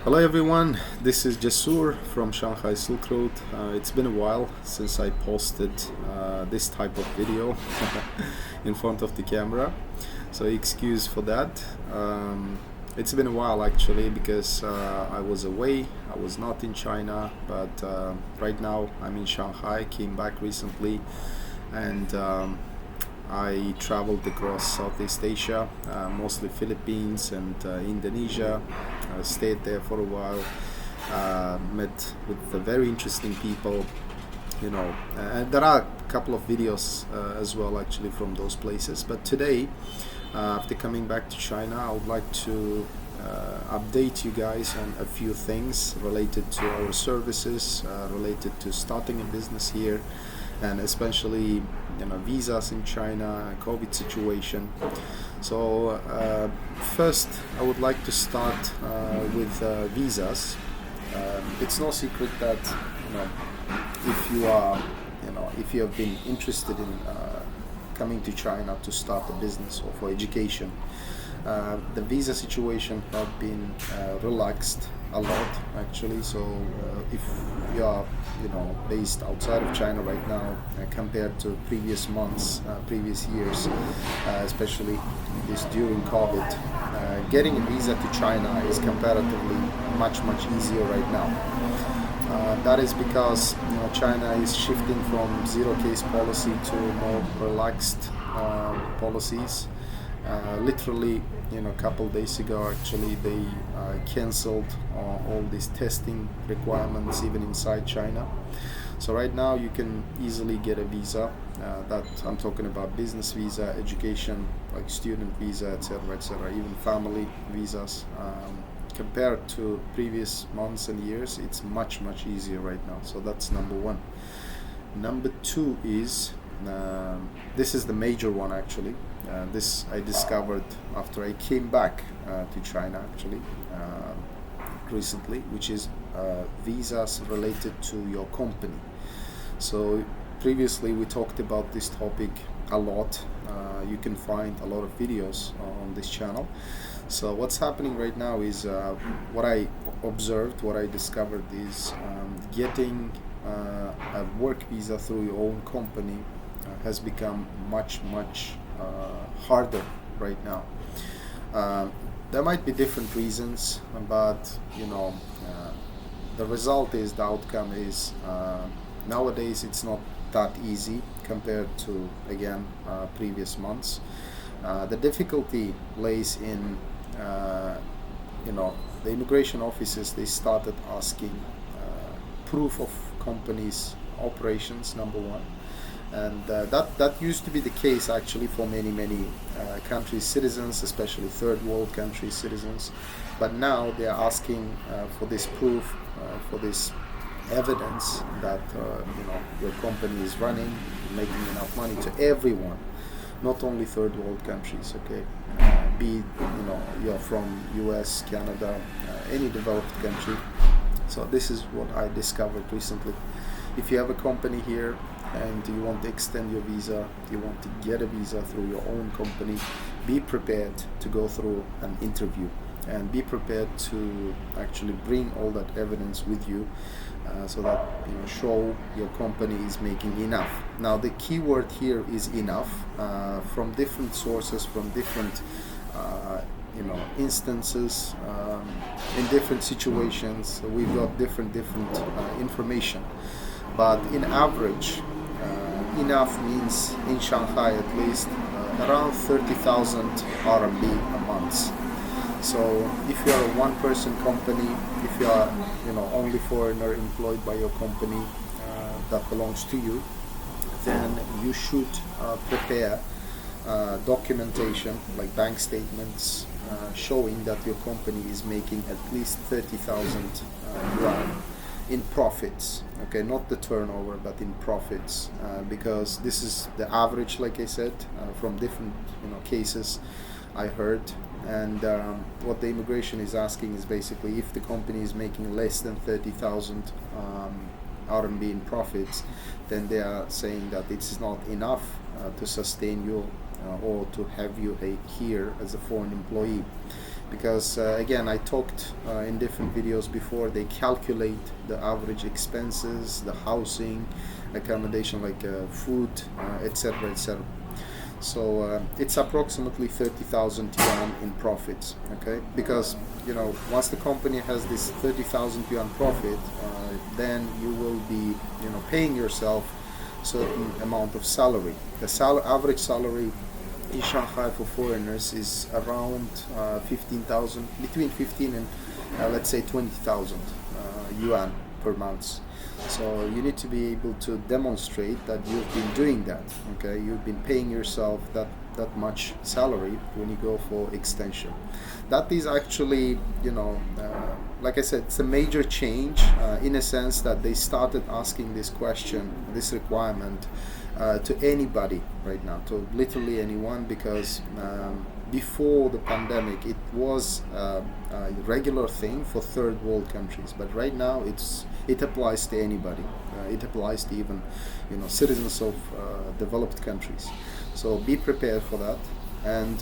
Hello everyone, this is Jasur from Shanghai Silk Road. It's been a while since I posted this type of video in front of the camera, so excuse for that. It's been a while actually because I was away, I was not in China, but right now I'm in Shanghai, came back recently, and I traveled across Southeast Asia, mostly Philippines and Indonesia. Stayed there for a while, met with very interesting people, and there are a couple of videos as well actually from those places. But today, after coming back to China, I would like to update you guys on a few things related to our services, related to starting a business here, and especially visas in China, COVID situation. So first I would like to start with visas. It's no secret that if you are if you have been interested in coming to China to start a business or for education, the visa situation have been relaxed a lot actually. So if you are based outside of China right now, compared to previous months, previous years, especially this during COVID, getting a visa to China is comparatively much easier right now. That is because China is shifting from zero case policy to more relaxed policies. Literally, a couple days ago, actually, they cancelled all these testing requirements even inside China. So right now, you can easily get a visa. That I'm talking about business visa, education, like student visa, etc., even family visas. Compared to previous months and years, it's much easier right now. So that's number one. Number two is this is the major one actually. This I discovered after I came back to China actually recently, which is visas related to your company. So previously we talked about this topic a lot. You can find a lot of videos on this channel. So what's happening right now is what I observed, what I discovered is getting a work visa through your own company has become much harder right now. There might be different reasons, but the result is, the outcome is, nowadays it's not that easy compared to again previous months. The difficulty lays in the immigration offices. They started asking proof of companies' operations, number one. And that used to be the case actually for many countries' citizens, especially third world countries' citizens. But now they are asking for this proof, for this evidence that your company is running, making enough money, to everyone, not only third world countries. Okay, be you're from US, Canada, any developed country. So this is what I discovered recently. If you have a company here and you want to extend your visa, you want to get a visa through your own company, be prepared to go through an interview and be prepared to actually bring all that evidence with you, so that show your company is making enough. Now the key word here is enough. From different sources, from different instances, in different situations, we've got different information. But in average, enough means, in Shanghai at least, around 30,000 RMB a month. So if you are a one-person company, if you are only foreigner employed by your company that belongs to you, then you should prepare documentation like bank statements showing that your company is making at least 30,000 yuan in profits. Okay, not the turnover, but in profits, because this is the average, like I said, from different cases I heard. And what the immigration is asking is basically, if the company is making less than 30,000 RMB in profits, then they are saying that it's not enough to sustain you or to have you here as a foreign employee. because again, I talked in different videos before, they calculate the average expenses, the housing, accommodation, like food, etc., etc. So it's approximately 30,000 yuan in profits, okay? Because, you know, once the company has this 30,000 yuan profit, then you will be, you know, paying yourself certain amount of salary. The average salary in Shanghai for foreigners is around 15,000, between 15 and let's say 20,000 yuan per month. So you need to be able to demonstrate that you've been doing that, okay? You've been paying yourself that much salary when you go for extension. That is actually, you know, like I said, it's a major change in a sense that they started asking this question, this requirement to anybody right now, to literally anyone, because before the pandemic it was a regular thing for third world countries, but right now it applies to anybody. It applies to even, you know, citizens of developed countries. So be prepared for that. And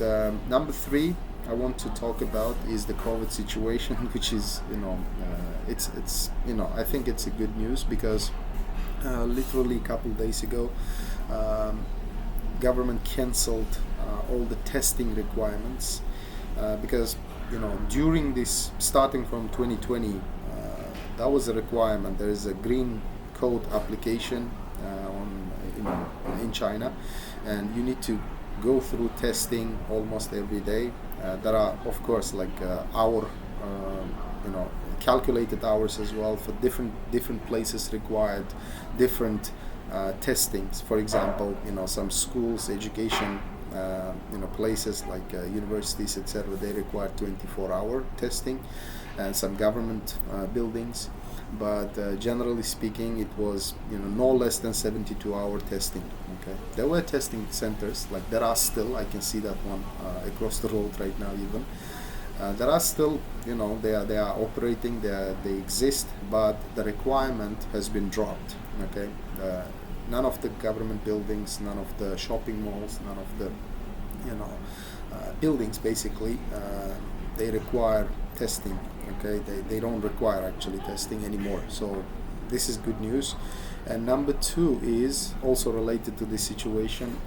number three I want to talk about is the COVID situation, which is, you know, it's you know, I think it's a good news, because literally a couple days ago government cancelled all the testing requirements, because, you know, during this, starting from 2020, that was a requirement. There is a green code application in China, and you need to go through testing almost every day. There are, of course, like you know, calculated hours as well for different places required different testings. For example, you know, some schools, education, you know, places like universities, etc., they require 24-hour testing, and some government buildings. But generally speaking, it was, you know, no less than 72-hour testing. Okay, there were testing centers, like there are still. I can see that one across the road right now. Even there are still, you know, they are operating. They exist, but the requirement has been dropped. Okay, none of the government buildings, none of the shopping malls, none of the, you know, buildings basically, they require testing. Okay, they don't require actually testing anymore. So this is good news. And number two is also related to this situation.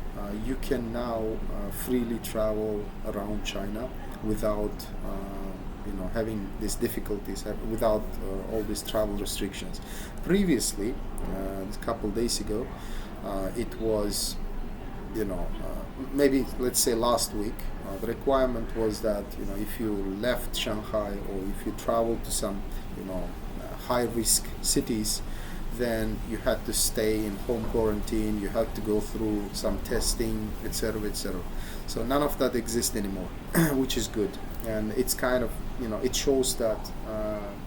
You can now freely travel around China without you know, having these difficulties, without all these travel restrictions. Previously, a couple days ago, it was, you know, maybe let's say last week, the requirement was that, you know, if you left Shanghai or if you traveled to some, you know, high risk cities, then you had to stay in home quarantine, you had to go through some testing, etc., etc. So none of that exists anymore, which is good. And it's kind of, you know, it shows that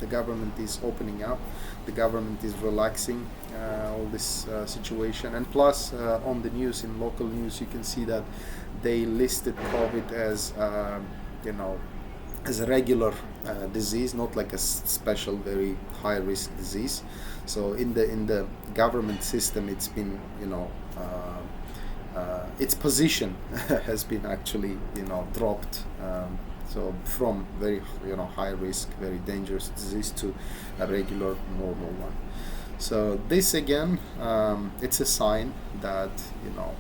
the government is opening up, the government is relaxing all this situation. And plus, on the news, in local news, you can see that they listed COVID as, you know, as a regular disease, not like a special, very high risk disease. So in the government system, it's been, you know, its position has been actually, you know, dropped. So from very, you know, high risk, very dangerous disease to a regular, normal one. So this again, it's a sign that, you know,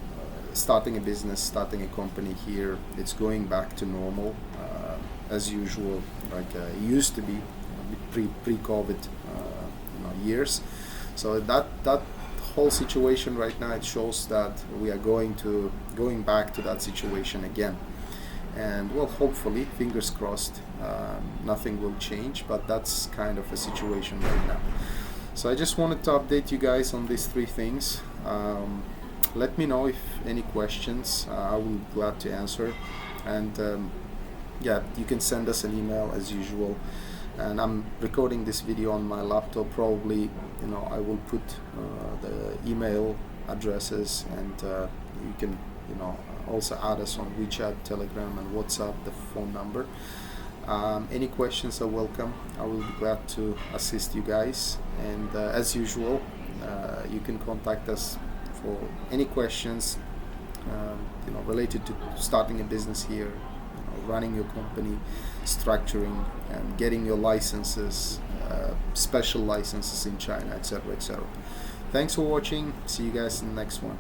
starting a business, starting a company here, it's going back to normal, as usual, like it used to be pre-COVID, you know, years. So that whole situation right now, it shows that we are going back to that situation again. And well, hopefully, fingers crossed, nothing will change, but that's kind of a situation right now. So I just wanted to update you guys on these three things. Let me know if any questions, I will be glad to answer. And yeah, you can send us an email as usual. And I'm recording this video on my laptop. Probably, you know, I will put the email addresses, and you can, you know, also add us on WeChat, Telegram, and WhatsApp, the phone number. Any questions are welcome. I will be glad to assist you guys. And as usual, you can contact us for any questions, you know, related to starting a business here, you know, running your company, structuring and getting your licenses, special licenses in China, etc., etc. Thanks for watching. See you guys in the next one.